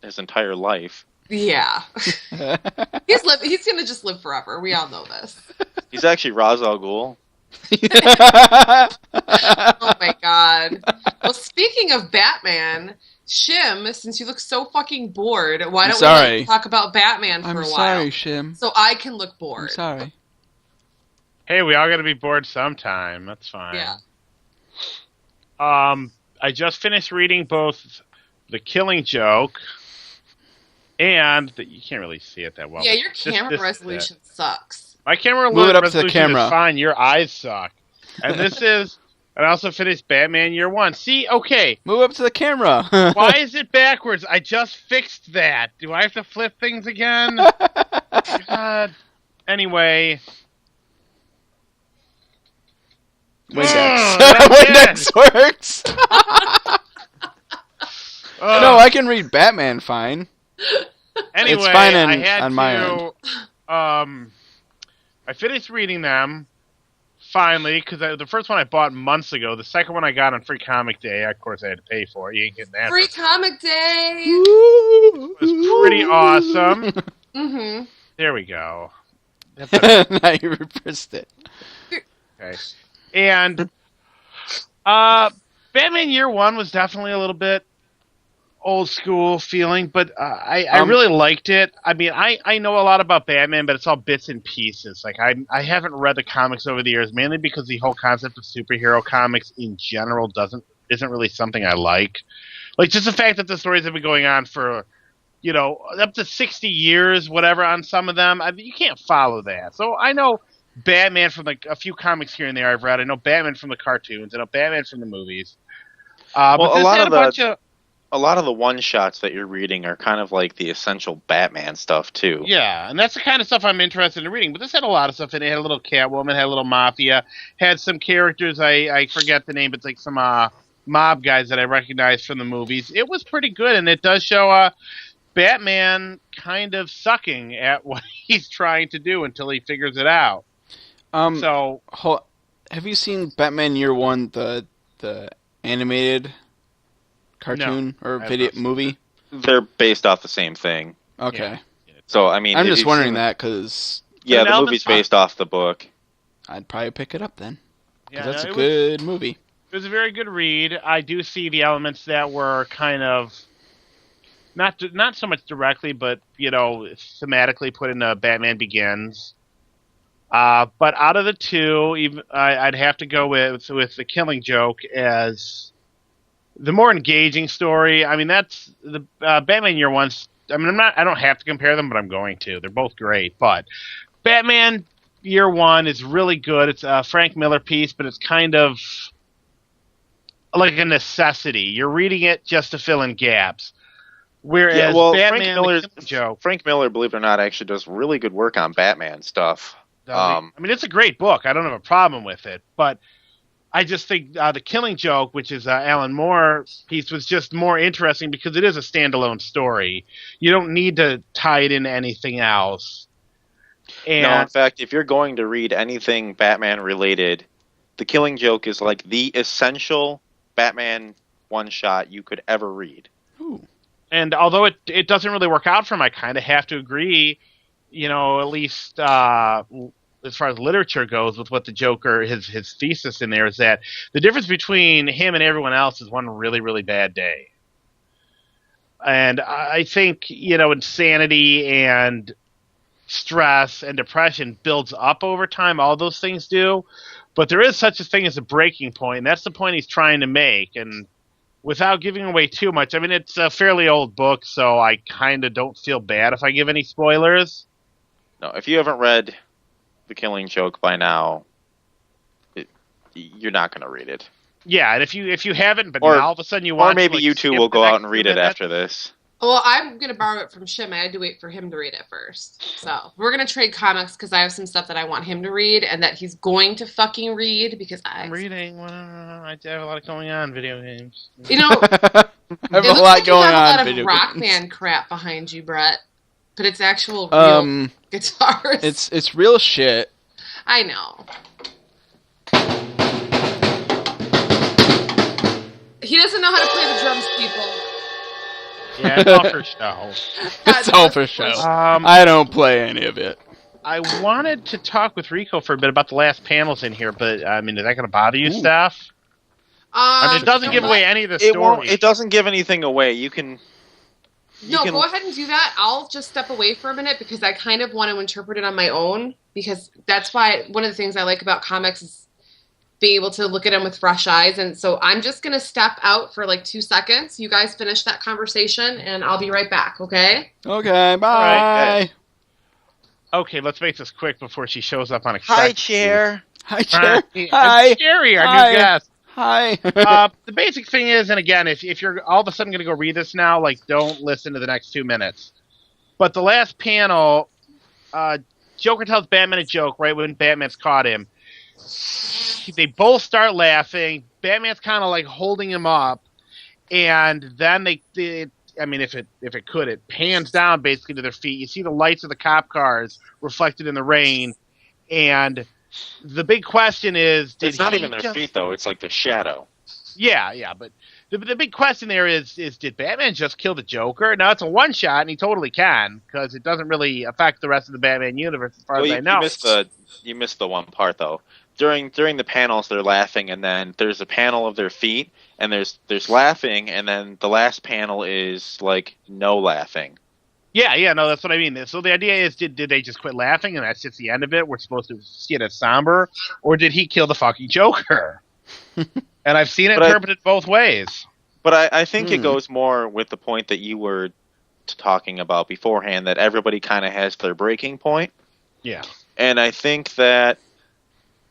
his entire life. Yeah, he's gonna just live forever. We all know this. He's actually Ra's al Ghul. Oh my god. Well, speaking of Batman, Shim, since you look so fucking bored, why don't we talk about Batman for a while? I'm sorry, Shim. So I can look bored. I'm sorry. Hey, we all gotta be bored sometime. That's fine. Yeah. I just finished reading both The Killing Joke and you can't really see it that well. Yeah, your camera resolution sucks. My camera Move it up resolution to the camera. is fine. Your eyes suck. And this is... And I also finished Batman Year One. See, okay. Move up to the camera. Why is it backwards? I just fixed that. Do I have to flip things again? God. Anyway. Windex. Oh, Windex works. No, I can read Batman fine. Anyway, it's fine I had on my end. I finished reading them. finally, because the first one I bought months ago. The second one I got on Free Comic Day. Of course, I had to pay for it. You ain't getting that. Free Comic Day. It was pretty awesome. Mm-hmm. There we go. Now you reversed it. Okay. And Batman Year One was definitely a little bit old school feeling, but I really liked it. I mean, I know a lot about Batman, but it's all bits and pieces. Like I haven't read the comics over the years, mainly because the whole concept of superhero comics in general isn't really something I like. Like just the fact that the stories have been going on for, up to 60 years, whatever, on some of them. I mean, you can't follow that. So I know Batman from like a few comics here and there I've read. I know Batman from the cartoons. I know Batman from the movies. But a lot of the one-shots that you're reading are kind of like the essential Batman stuff, too. Yeah, and that's the kind of stuff I'm interested in reading. But this had a lot of stuff in it. It had a little Catwoman, had a little Mafia, had some characters, I forget the name, but it's like some mob guys that I recognize from the movies. It was pretty good, and it does show Batman kind of sucking at what he's trying to do until he figures it out. Have you seen Batman Year One, the animated cartoon or video movie? They're based off the same thing. Okay. Yeah. So, I mean... I'm just wondering that, because... Yeah, the movie's based off the book. I'd probably pick it up then. Yeah, that's a good movie. It was a very good read. I do see the elements that were kind of... Not so much directly, but, thematically put into Batman Begins. But out of the two, I'd have to go with The Killing Joke as... the more engaging story. I mean, that's the Batman Year One. I mean, I don't have to compare them, but I'm going to. They're both great. But Batman Year One is really good. It's a Frank Miller piece, but it's kind of like a necessity. You're reading it just to fill in gaps. Whereas Batman Frank Miller, believe it or not, actually does really good work on Batman stuff. I mean, it's a great book. I don't have a problem with it, but I just think The Killing Joke, which is Alan Moore's piece, was just more interesting because it is a standalone story. You don't need to tie it into anything else. And no, in fact, if you're going to read anything Batman-related, The Killing Joke is like the essential Batman one-shot you could ever read. Ooh. And although it doesn't really work out for him, I kind of have to agree, at least... as far as literature goes, with what the Joker, his thesis in there is that the difference between him and everyone else is one really, really bad day. And I think, insanity and stress and depression builds up over time. All those things do. But there is such a thing as a breaking point, and that's the point he's trying to make. And without giving away too much, I mean, it's a fairly old book, so I kind of don't feel bad if I give any spoilers. No, if you haven't read The Killing Joke by now, you're not going to read it. Yeah, and if you haven't, but now all of a sudden you want, or maybe you two will go out and read it after this. Well, I'm going to borrow it from Shim. I had to wait for him to read it first. So we're going to trade comics because I have some stuff that I want him to read and that he's going to fucking read because I'm reading. I have a lot going on video games. I have a lot going on. You have a lot of rock band crap behind you, Brett. But it's actual real guitars. It's real shit. I know. He doesn't know how to play the drums, people. Yeah, it's all for show. It's all for show. I don't play any of it. I wanted to talk with Rico for a bit about the last panels in here, but I mean, is that going to bother you, Steph? I mean, it doesn't give away any of the story. It doesn't give anything away. Go ahead and do that. I'll just step away for a minute because I kind of want to interpret it on my own because that's why one of the things I like about comics is being able to look at them with fresh eyes. And so I'm just going to step out for like 2 seconds. You guys finish that conversation and I'll be right back, okay? Okay, bye. Right, okay, let's make this quick before she shows up on Hi, Chair. Hi, Chair. Hi. Jerry, our new guest. Hi. The basic thing is, and again, if you're all of a sudden going to go read this now, like, don't listen to the next 2 minutes. But the last panel, Joker tells Batman a joke right when Batman's caught him. They both start laughing. Batman's kind of like holding him up, and then I mean, if it could, it pans down basically to their feet. You see the lights of the cop cars reflected in the rain, and the big question is, It's not even their feet, though. It's like the shadow. Yeah, but the big question there is did Batman just kill the Joker? Now, it's a one-shot, and he totally can, because it doesn't really affect the rest of the Batman universe as far as I know. You missed the one part, though. During the panels, they're laughing, and then there's a panel of their feet, and there's laughing, and then the last panel is, like, no laughing. Yeah, no, that's what I mean. So the idea is, did they just quit laughing, and that's just the end of it? We're supposed to see it as somber? Or did he kill the fucking Joker? And I've seen it interpreted both ways. But I think it goes more with the point that you were talking about beforehand, that everybody kind of has their breaking point. Yeah. And I think that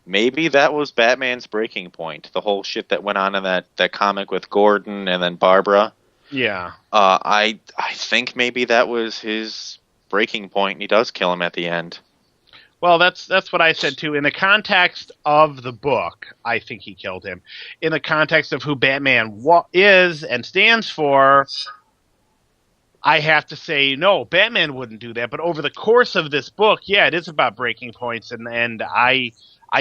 maybe that was Batman's breaking point. The whole shit that went on in that comic with Gordon and then Barbara. Yeah. I think maybe that was his breaking point, and he does kill him at the end. Well, that's what I said too. In the context of the book, I think he killed him. In the context of who Batman is and stands for, I have to say no. Batman wouldn't do that. But over the course of this book, yeah, it is about breaking points, and I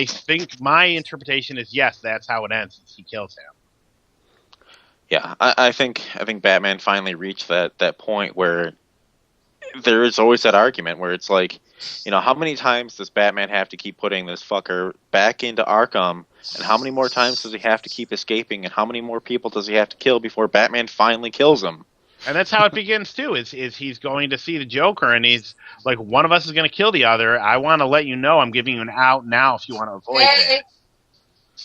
think my interpretation is yes, that's how it ends. He kills him. Yeah, I think Batman finally reached that point where there is always that argument where it's like, how many times does Batman have to keep putting this fucker back into Arkham, and how many more times does he have to keep escaping, and how many more people does he have to kill before Batman finally kills him? And that's how it begins too. Is he's going to see the Joker, and he's like, one of us is going to kill the other. I want to let you know I'm giving you an out now if you want to avoid it.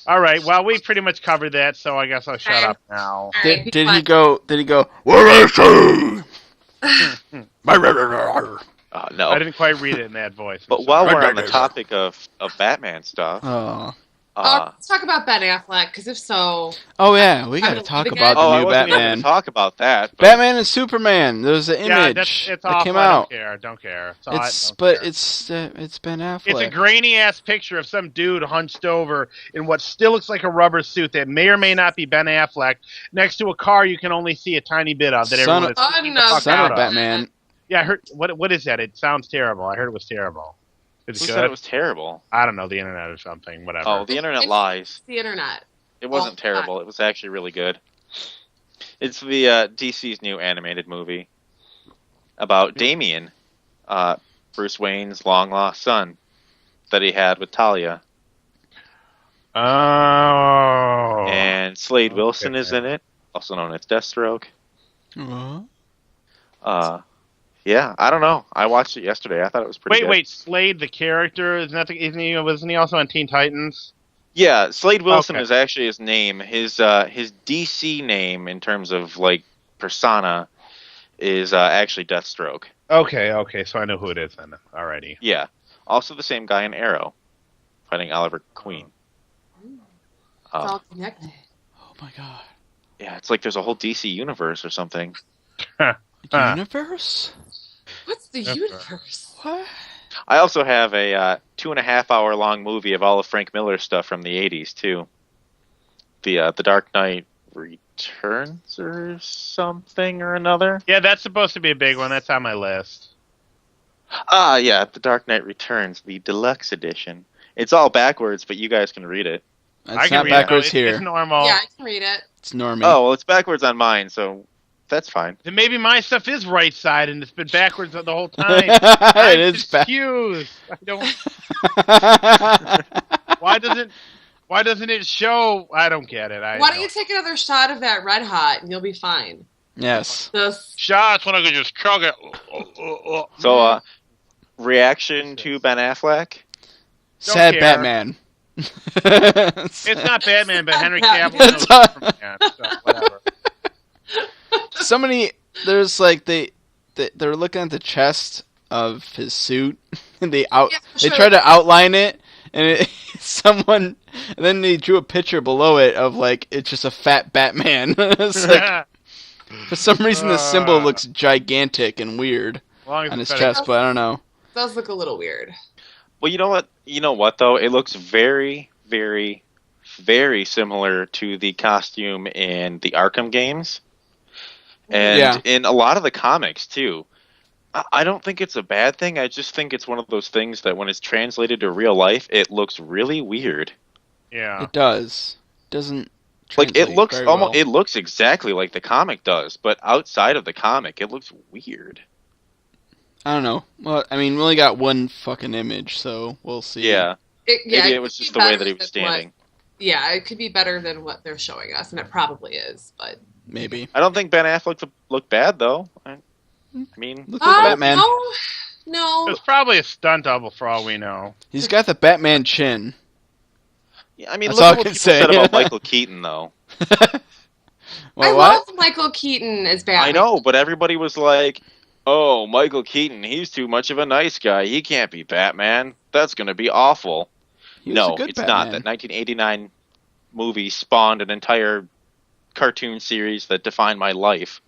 All right. Well, we pretty much covered that, so I guess I'll shut up now. Did he go? Where is he? No. I didn't quite read it in that voice. But while we're on the topic of Batman stuff, let's talk about Ben Affleck, because if so... Oh, yeah, we got to talk about the new I wasn't Batman. even talk about that. But... Batman and Superman. There's an image that came out. Don't care. It's Ben Affleck. It's a grainy-ass picture of some dude hunched over in what still looks like a rubber suit that may or may not be Ben Affleck, next to a car you can only see a tiny bit of. Son of Batman. Yeah, I heard. What is that? It sounds terrible. I heard it was terrible. Who said it was terrible? I don't know, the internet or something, whatever. Oh, the internet lies. The internet. It wasn't terrible. It was actually really good. It's the DC's new animated movie about Damian, Bruce Wayne's long-lost son that he had with Talia. Oh. And Slade Wilson is in it, also known as Deathstroke. Yeah, I don't know. I watched it yesterday. I thought it was pretty good. Wait, Slade, the character, wasn't he also on Teen Titans? Yeah, Slade Wilson is actually his name. His DC name in terms of like persona is actually Deathstroke. Okay, so I know who it is then. Alrighty. Yeah, also the same guy in Arrow, fighting Oliver Queen. It's all connected. Oh my god. Yeah, it's like there's a whole DC universe or something. Universe? What's the universe? What? I also have a 2.5-hour long movie of all of Frank Miller's stuff from the 80s, too. The Dark Knight Returns or something or another. Yeah, that's supposed to be a big one. That's on my list. Yeah, The Dark Knight Returns, the deluxe edition. It's all backwards, but you guys can read it. It's not backwards here. It's normal. Yeah, I can read it. It's normie. Oh, well, it's backwards on mine, so that's fine. Then maybe my stuff is right side and it's been backwards the whole time. It is confused. I don't. Why doesn't it show? I don't get it. Why don't you take another shot of that Red Hot and you'll be fine? Yes. Shots when I could just chug it. So, reaction to Ben Affleck? Sad Batman. It's not Batman, but Henry Cavill knows Superman, so whatever. There's like they're looking at the chest of his suit and they try to outline it, and and then they drew a picture below it of like it's just a fat Batman. It's like, for some reason the symbol looks gigantic and weird on his chest, but I don't know. It does look a little weird. Well, you know what? You know what though? It looks very, very, very similar to the costume in the Arkham games. And in a lot of the comics, too. I don't think it's a bad thing. I just think it's one of those things that when it's translated to real life, it looks really weird. Yeah. It does. Doesn't Like it translate looks very almost, well. it looks exactly like the comic does, but outside of the comic, it looks weird. I don't know. Well, I mean, we only got one fucking image, so we'll see. Yeah, maybe it could was be just the way better that he was than what- standing. Yeah, it could be better than what they're showing us, and it probably is. But Maybe. I don't think Ben Affleck looked bad though. I mean, Look like Batman. no. It's probably a stunt double for all we know. He's got the Batman chin. yeah, I mean, That's look all at I what can people say. said about Michael Keaton though. Well, I what? love Michael Keaton as Batman. I know, but everybody was like, "Oh, Michael Keaton, he's too much of a nice guy. He can't be Batman. That's going to be awful." He was a No, good it's Batman. not. That 1989 movie spawned an entire cartoon series that defined my life.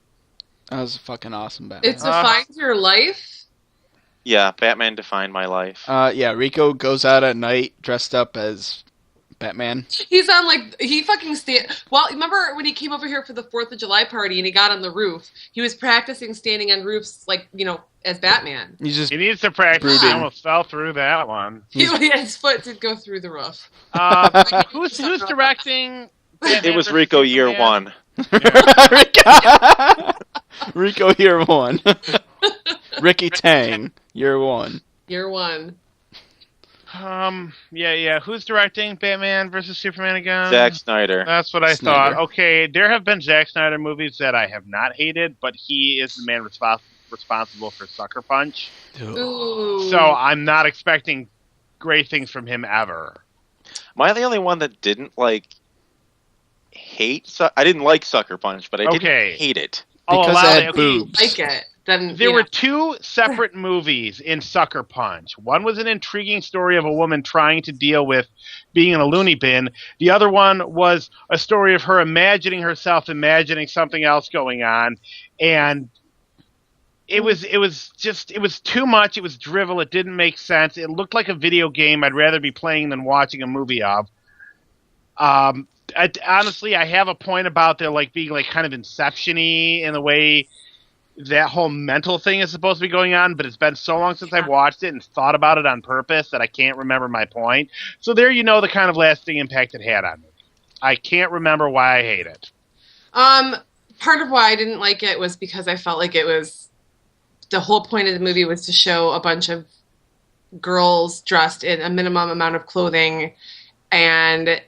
That was a fucking awesome Batman. It defines your life. Yeah, Batman defined my life. Yeah, Rico goes out at night dressed up as Batman. He's on he fucking Well, remember when he came over here for the 4th of July party and he got on the roof? He was practicing standing on roofs, as Batman. He's just He needs to practice. Brooding. He almost fell through that one. His foot did go through the roof. Who's directing? It was Rico year one. Rico year one. Ricky Tang year one. Year one. Yeah. Who's directing Batman versus Superman again? Zack Snyder. That's what I Snyder. thought. Okay, there have been Zack Snyder movies that I have not hated, but he is the man responsible for Sucker Punch. Ooh. So I'm not expecting great things from him ever. Am I the only one that didn't hate? I didn't like Sucker Punch, but I didn't Okay. hate it. Because allow it had it. Okay, boobs. like it. Then There were two separate movies in Sucker Punch. One was an intriguing story of a woman trying to deal with being in a loony bin. The other one was a story of her imagining herself imagining something else going on, and it was too much. It was drivel. It didn't make sense. It looked like a video game I'd rather be playing than watching a movie of. Honestly, I have a point about there being kind of Inception-y in the way that whole mental thing is supposed to be going on, but it's been so long since I've watched it and thought about it on purpose that I can't remember my point. So there the kind of lasting impact it had on me. I can't remember why I hate it. Part of why I didn't like it was because I felt like it was the whole point of the movie was to show a bunch of girls dressed in a minimum amount of clothing, and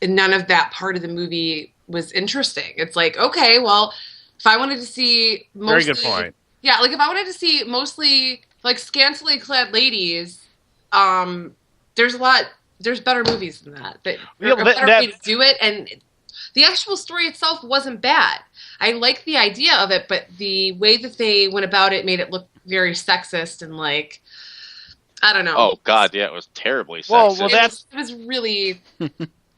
none of that part of the movie was interesting. It's like, okay, well, if I wanted to see mostly, Very good point. Yeah, if I wanted to see mostly scantily clad ladies, there's better movies than that. Yeah, A better way to do it, and the actual story itself wasn't bad. I like the idea of it, but the way that they went about it made it look very sexist and I don't know. Oh God, yeah, it was terribly sexist. Well, It was really.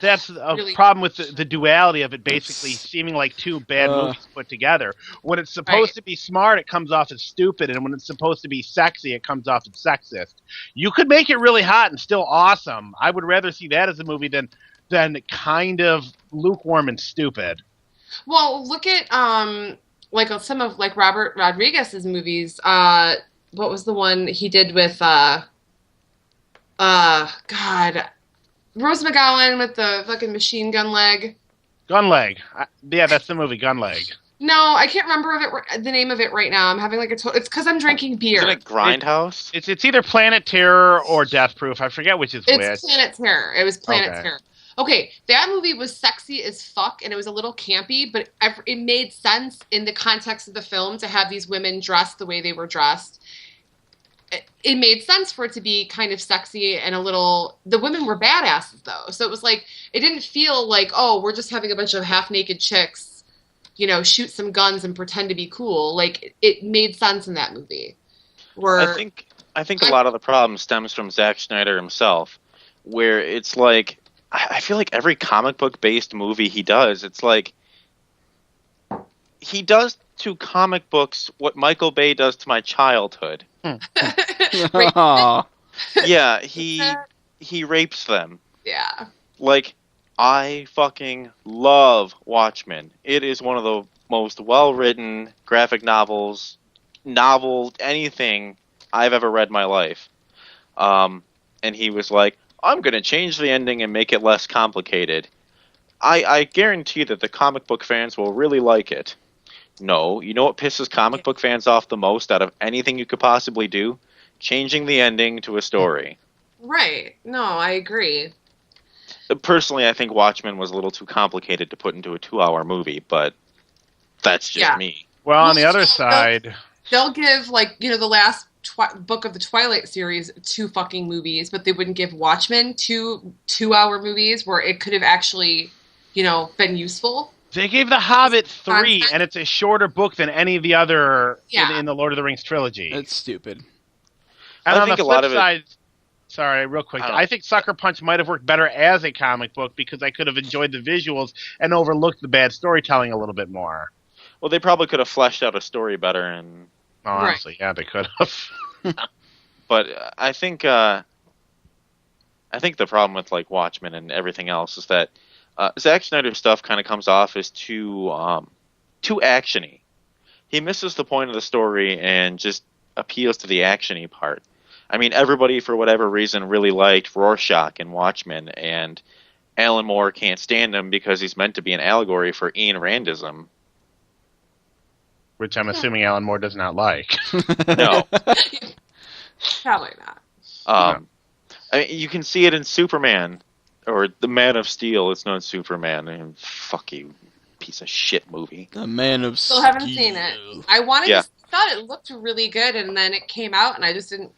That's a Really? problem with the duality of it basically seeming like two bad movies put together. When it's supposed to be smart, it comes off as stupid, and when it's supposed to be sexy, it comes off as sexist. You could make it really hot and still awesome. I would rather see that as a movie than kind of lukewarm and stupid. Well, look at some of Robert Rodriguez's movies. What was the one he did with God, Rose McGowan with the fucking machine gun leg? Gunleg. Yeah, that's the movie, Gunleg. No, I can't remember the name of it right now. I'm having it's because I'm drinking beer. Isn't it Grindhouse? It's either Planet Terror or Death Proof. I forget which is which. It's Planet Terror. It was Planet Okay. Terror. Okay, that movie was sexy as fuck, and it was a little campy, but it made sense in the context of the film to have these women dressed the way they were dressed. It made sense for it to be kind of sexy and a little... The women were badasses, though. So it was it didn't feel like, oh, we're just having a bunch of half-naked chicks, shoot some guns and pretend to be cool. It made sense in that movie. I think a lot of the problem stems from Zack Snyder himself, where it's I feel like every comic book based movie he does, it's he does to comic books what Michael Bay does to my childhood. Aw. Yeah, he rapes them. Yeah. I fucking love Watchmen. It is one of the most well written graphic novels novel, anything I've ever read in my life. And he was like, I'm going to change the ending and make it less complicated. I guarantee that the comic book fans will really like it. No, you know what pisses comic book fans off the most out of anything you could possibly do? Changing the ending to a story. Right. No, I agree. Personally, I think Watchmen was a little too complicated to put into a 2-hour movie, but that's just me. Well, on the other side... They'll give, like, you know, the last book of the Twilight series 2 fucking movies, but they wouldn't give Watchmen 2-hour movies where it could have actually, you know, been useful. They gave The Hobbit 3, and it's a shorter book than any of the other in the Lord of the Rings trilogy. It's stupid. And on the flip side... Sorry, real quick. I think Sucker Punch might have worked better as a comic book because I could have enjoyed the visuals and overlooked the bad storytelling a little bit more. Well, they probably could have fleshed out a story better, and honestly, yeah, they could have. But I think the problem with like Watchmen and everything else is that Zack Snyder's stuff kind of comes off as too actiony. He misses the point of the story and just appeals to the actiony part. I mean, everybody, for whatever reason, really liked Rorschach in Watchmen, and Alan Moore can't stand him because he's meant to be an allegory for Ayn Randism. Which I'm assuming Alan Moore does not like. No. Probably not. I mean, you can see it in Superman, or The Man of Steel. It's not Superman. And fuck you, piece of shit movie. The Man of Steel. Still haven't seen it. I thought it looked really good, and then it came out, and I just didn't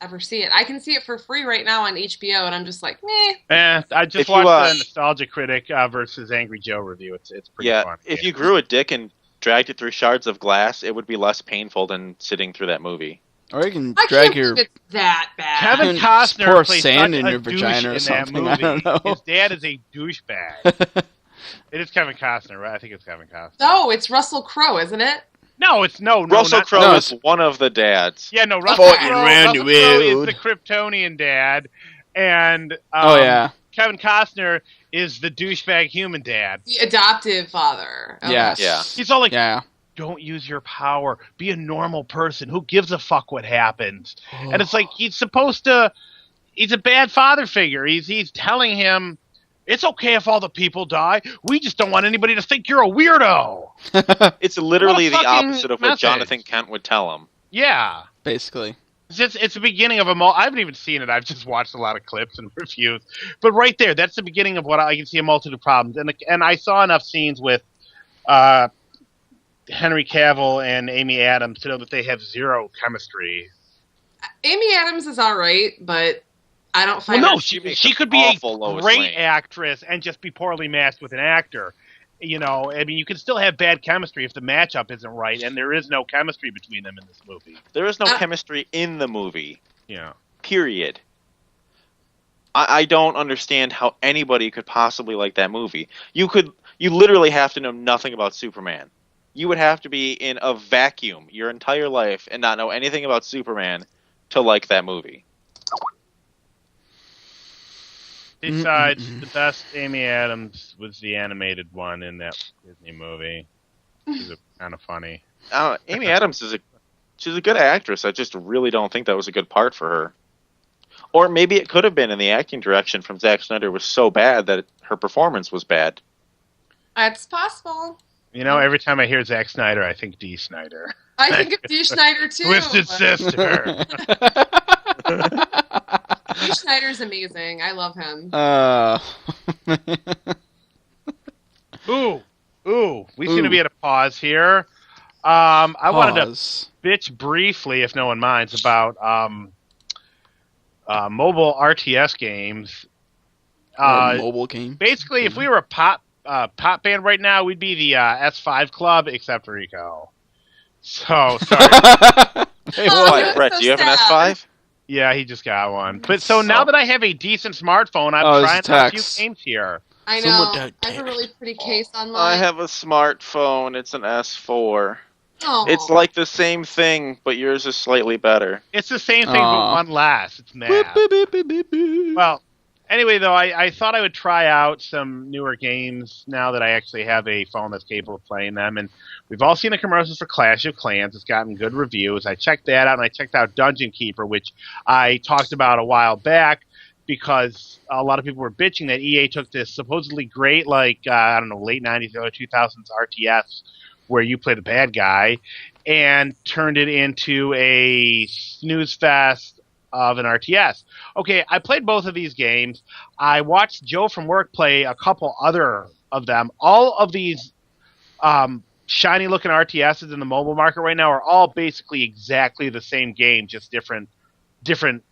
ever see it. I can see it for free right now on HBO, and I'm just like, meh. I just watched the Nostalgia Critic versus Angry Joe review. It's pretty fun. If you grew a dick and dragged it through shards of glass, it would be less painful than sitting through that movie. Or you can drag your... It's that bad. Kevin Costner pour plays sand such in a your vagina or douche something. in that movie. I don't know. His dad is a douchebag. It is Kevin Costner, right? I think it's Kevin Costner. No, it's Russell Crowe, isn't it? No, it's no. Russell Crowe is one of the dads. Yeah, no, Russell Crowe is the Kryptonian dad, and Kevin Costner is the douchebag human dad. The adoptive father. Okay. Yes. Yeah. He's all like, don't use your power. Be a normal person. Who gives a fuck what happens? And it's like he's a bad father figure. He's telling him, it's okay if all the people die. We just don't want anybody to think you're a weirdo. It's literally the opposite of what Jonathan Kent would tell him. Yeah. Basically. It's the beginning of I haven't even seen it. I've just watched a lot of clips and reviews. But right there, that's the beginning of what I can see a multitude of problems. And I saw enough scenes with Henry Cavill and Amy Adams to know that they have zero chemistry. Amy Adams is all right, but I don't find she could be a great actress and just be poorly matched with an actor. You know, I mean, you can still have bad chemistry if the matchup isn't right, and there is no chemistry between them in this movie. There is no chemistry in the movie. Yeah. Period. I don't understand how anybody could possibly like that movie. You literally have to know nothing about Superman. You would have to be in a vacuum your entire life and not know anything about Superman to like that movie. Besides, the best Amy Adams was the animated one in that Disney movie. She's kind of funny. Amy Adams she's a good actress. I just really don't think that was a good part for her. Or maybe it could have been, and the acting direction from Zack Snyder was so bad that her performance was bad. It's possible. You know, every time I hear Zack Snyder, I think Dee Snyder. I think of Dee Snyder too. Twisted Sister. Dee Snyder's amazing. I love him. Ooh. We seem to be at a pause here. I wanted to bitch briefly, if no one minds, about mobile RTS games. Mobile games? Basically, if we were a pop band right now, we'd be the S5 Club, except for Rico. So, sorry. Brett, do you have an S5? Yeah, he just got one. But so now that I have a decent smartphone, I'm trying out a few games here. I know. I have a really pretty case on mine. I have a smartphone. It's an S4. Oh. It's like the same thing, but yours is slightly better. It's the same thing, but one less. It's mad. Well, Anyway, though, I thought I would try out some newer games now that I actually have a phone that's capable of playing them. And we've all seen the commercials for Clash of Clans. It's gotten good reviews. I checked that out, and I checked out Dungeon Keeper, which I talked about a while back because a lot of people were bitching that EA took this supposedly great, like, I don't know, late 90s, early 2000s RTS where you play the bad guy and turned it into a snooze fest of an RTS. Okay, I played both of these games. I watched Joe from work play a couple other of them. All of these shiny-looking RTSs in the mobile market right now are all basically exactly the same game, just different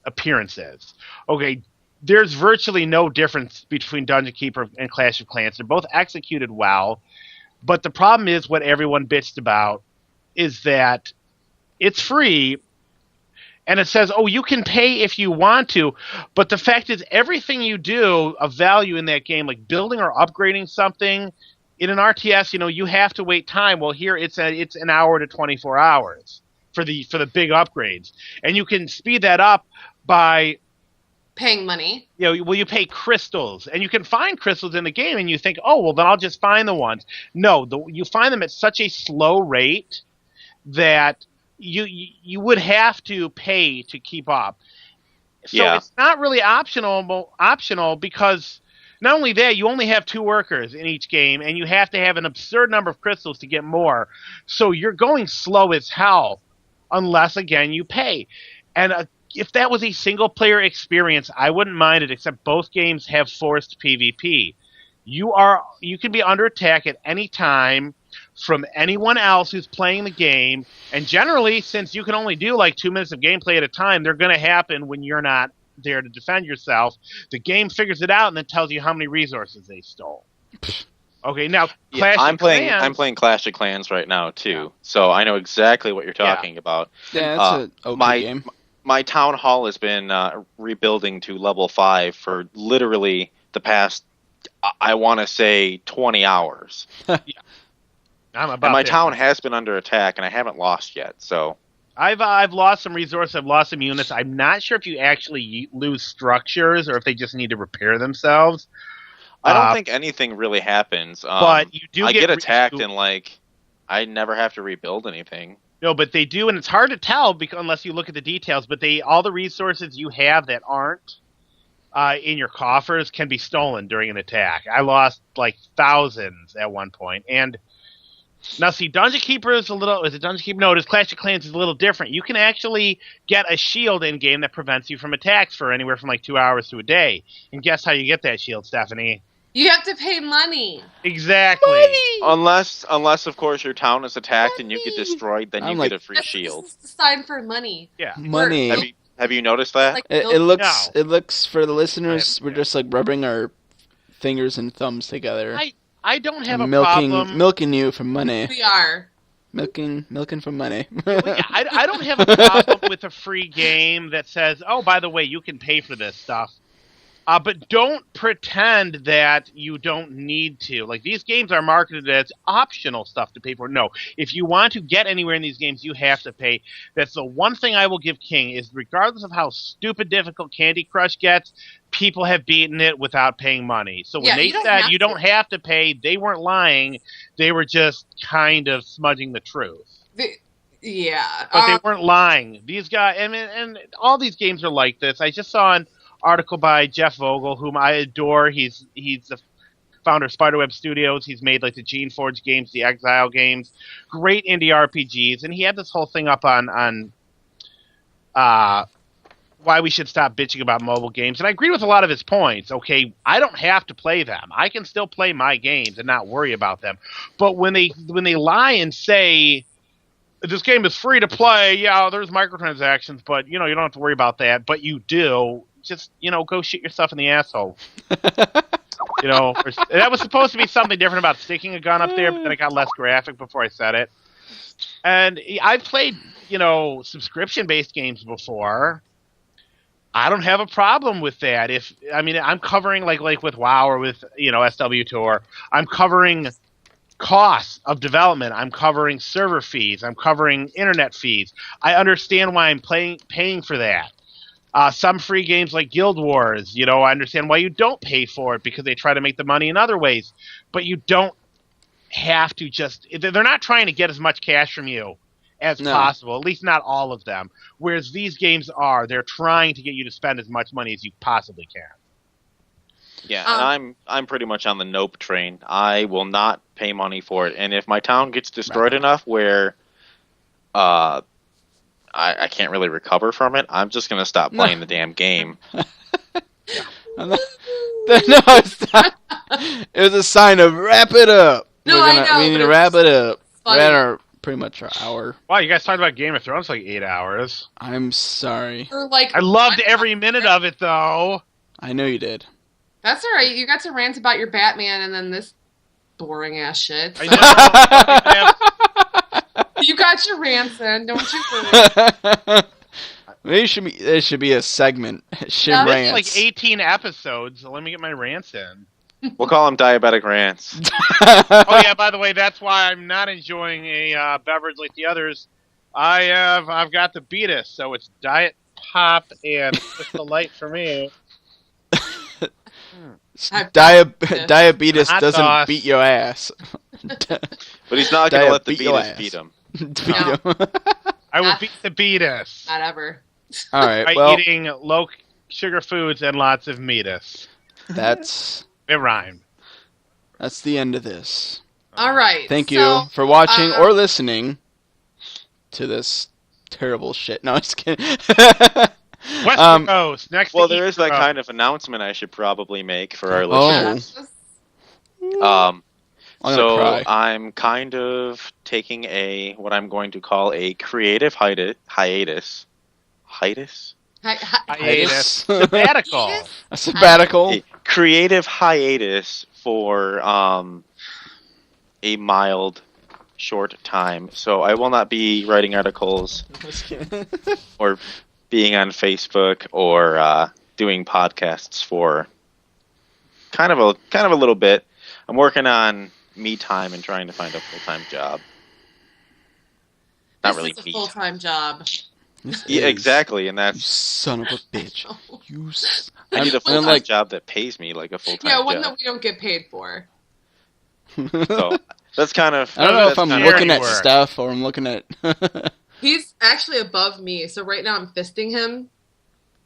appearances. Okay, there's virtually no difference between Dungeon Keeper and Clash of Clans. They're both executed well, but the problem is what everyone bitched about is that it's free, and it says, oh, you can pay if you want to, but the fact is everything you do of value in that game, like building or upgrading something, in an RTS, you have to wait time. Well, here it's an hour to 24 hours for the big upgrades. And you can speed that up by paying money. You pay crystals, and you can find crystals in the game, and you think, oh, well, then I'll just find the ones. No, you find them at such a slow rate that you would have to pay to keep up. So It's not really optional because not only that, you only have 2 workers in each game, and you have to have an absurd number of crystals to get more. So you're going slow as hell unless, again, you pay. And if that was a single-player experience, I wouldn't mind it, except both games have forced PvP. You can be under attack at any time from anyone else who's playing the game, and generally, since you can only do like 2 minutes of gameplay at a time, they're going to happen when you're not there to defend yourself. The game figures it out and then tells you how many resources they stole. Okay, now I'm playing Clash of Clans right now too, so I know exactly what you're talking about. Yeah, it's an okay game. My town hall has been rebuilding to level 5 for literally the past, I want to say, 20 hours. And my town has been under attack, and I haven't lost yet. So I've lost some resources. I've lost some units. I'm not sure if you actually lose structures or if they just need to repair themselves. I don't think anything really happens. But you do. I get attacked, and I never have to rebuild anything. No, but they do, and it's hard to tell unless you look at the details. But all the resources you have that aren't in your coffers can be stolen during an attack. I lost like thousands at one point, and now, see, Dungeon Keeper is Dungeon Keeper? No, Clash of Clans is a little different. You can actually get a shield in-game that prevents you from attacks for anywhere from like 2 hours to a day. And guess how you get that shield, Stephanie? You have to pay money. Exactly. Money! Unless, of course, your town is attacked and you get destroyed, then you get a free shield. This is the sign for money. Yeah. Money. Have you noticed that? It looks, for the listeners, we're just like rubbing our fingers and thumbs together. I don't have a problem milking you for money. We are milking for money. I don't have a problem with a free game that says, "Oh, by the way, you can pay for this stuff." But don't pretend that you don't need to. Like, these games are marketed as optional stuff to pay for. No, if you want to get anywhere in these games, you have to pay. That's the one thing I will give King, is regardless of how stupid difficult Candy Crush gets, people have beaten it without paying money. So when they said you don't have to pay, they weren't lying. They were just kind of smudging the truth. But they weren't lying. These guys, and all these games are like this. I just saw an article by Jeff Vogel, whom I adore. He's the founder of Spiderweb Studios. He's made like the Gene Forge games, the Exile games, great indie RPGs, and he had this whole thing up on why we should stop bitching about mobile games. And I agree with a lot of his points. Okay, I don't have to play them. I can still play my games and not worry about them. But when they lie and say this game is free to play, yeah, there's microtransactions, but you don't have to worry about that. But you do. Just, go shoot yourself in the asshole. That was supposed to be something different about sticking a gun up there, but then it got less graphic before I said it. And I've played, subscription-based games before. I don't have a problem with that. I'm covering like with WoW or with, SW Tour, I'm covering costs of development. I'm covering server fees. I'm covering internet fees. I understand why I'm paying for that. Some free games like Guild Wars, I understand why you don't pay for it because they try to make the money in other ways. But you don't have to they're not trying to get as much cash from you as possible, at least not all of them. Whereas these games they're trying to get you to spend as much money as you possibly can. Yeah, and I'm pretty much on the nope train. I will not pay money for it. And if my town gets destroyed enough where I can't really recover from it, I'm just going to stop playing the damn game. No, it's not. It was a sign of wrap it up. No, I know. We need to wrap it up. Funny. We're at our pretty much our hour. Wow, you guys talked about Game of Thrones like 8 hours. I'm sorry. I loved every minute of it, though. I know you did. That's all right. You got to rant about your Batman and then this boring ass shit. So. I know. You got your rants in, don't you worry. Maybe there should be a segment. Shim No, rants. Like 18 episodes, so let me get my rants in. We'll call them diabetic rants. Oh yeah, by the way, that's why I'm not enjoying a beverage like the others. I've got the Beatus, so it's Diet Pop and Crystal Light for me. Diabetes Hot doesn't sauce. beat your ass. But he's not going to let the beat your Beatus ass. beat him. I will beat the Beatus Not ever. All right. by Well, eating low sugar foods and lots of meatus. that's It rhymed. the end of this. All right. Thank so, you for watching or listening to this terrible shit. No, I'm just kidding. Western Coast next. Well, to there is East that Coast. kind of announcement I should probably make for our Oh. listeners. I'm gonna So cry. I'm kind of taking what I'm going to call a creative hiatus. Hiatus? Hiatus. Sabbatical. A sabbatical. A creative hiatus for a mild, short time. So I will not be writing articles or being on Facebook or doing podcasts for kind of a little bit. I'm working on me time and trying to find a full-time job. Not really This is me a full-time job. Yeah, exactly, and You that's son of a bitch. I need a I'm full-time like, job that pays me like a full-time Yeah, one job. that we don't get paid for. So that's kind of. I don't know that's if I'm kind looking at work. stuff or I'm looking at. He's actually above me, so right now I'm fisting him.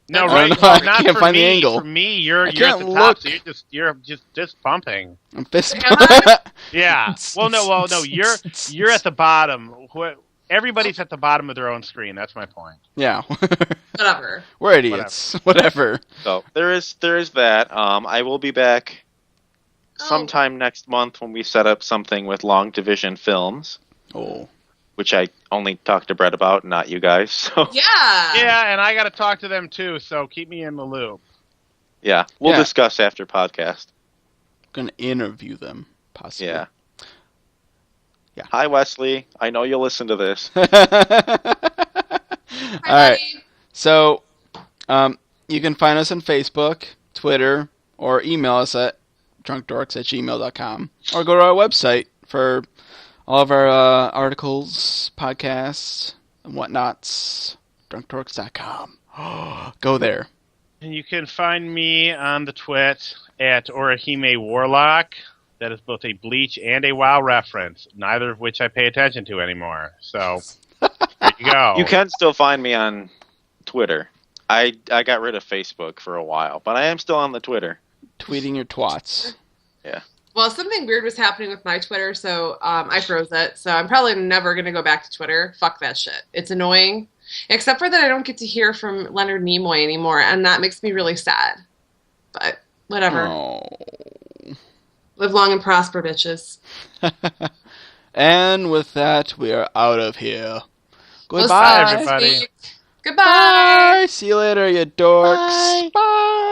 No, I right? don't know, I Not can't for find me. the angle. For me, you're I at can't the look. top, so you're just pumping. I'm fist. Am I? Yeah. Well, no. You're at the bottom. Everybody's at the bottom of their own screen. That's my point. Yeah. Whatever. We're idiots. Whatever. So there is that. I will be back sometime next month when we set up something with Long Division Films, Oh. which I only talked to Brett about, not you guys. So Yeah. Yeah, and I got to talk to them too. So keep me in the loop. yeah, we'll Yeah. discuss after podcast. Gonna interview them, possibly. Yeah. Yeah. Hi Wesley, I know you'll listen to this. All Hi, right. buddy. So, you can find us on Facebook, Twitter, or email us at drunkdorks@gmail.com, or go to our website for all of our articles, podcasts, and whatnots. drunkdorks.com. Go there. And you can find me on the twit at Orihime Warlock. That is both a Bleach and a WoW reference, neither of which I pay attention to anymore. So, there you go. You can still find me on Twitter. I got rid of Facebook for a while, but I am still on the Twitter. Tweeting your twats. Well, something weird was happening with my Twitter, so I froze it. So I'm probably never going to go back to Twitter. Fuck that shit. It's annoying. Except for that I don't get to hear from Leonard Nimoy anymore, and that makes me really sad. But whatever. Oh. Live long and prosper, bitches. And with that, we are out of here. We'll Goodbye, see you everybody. next week. Goodbye. Bye. See you later, you dorks. Bye.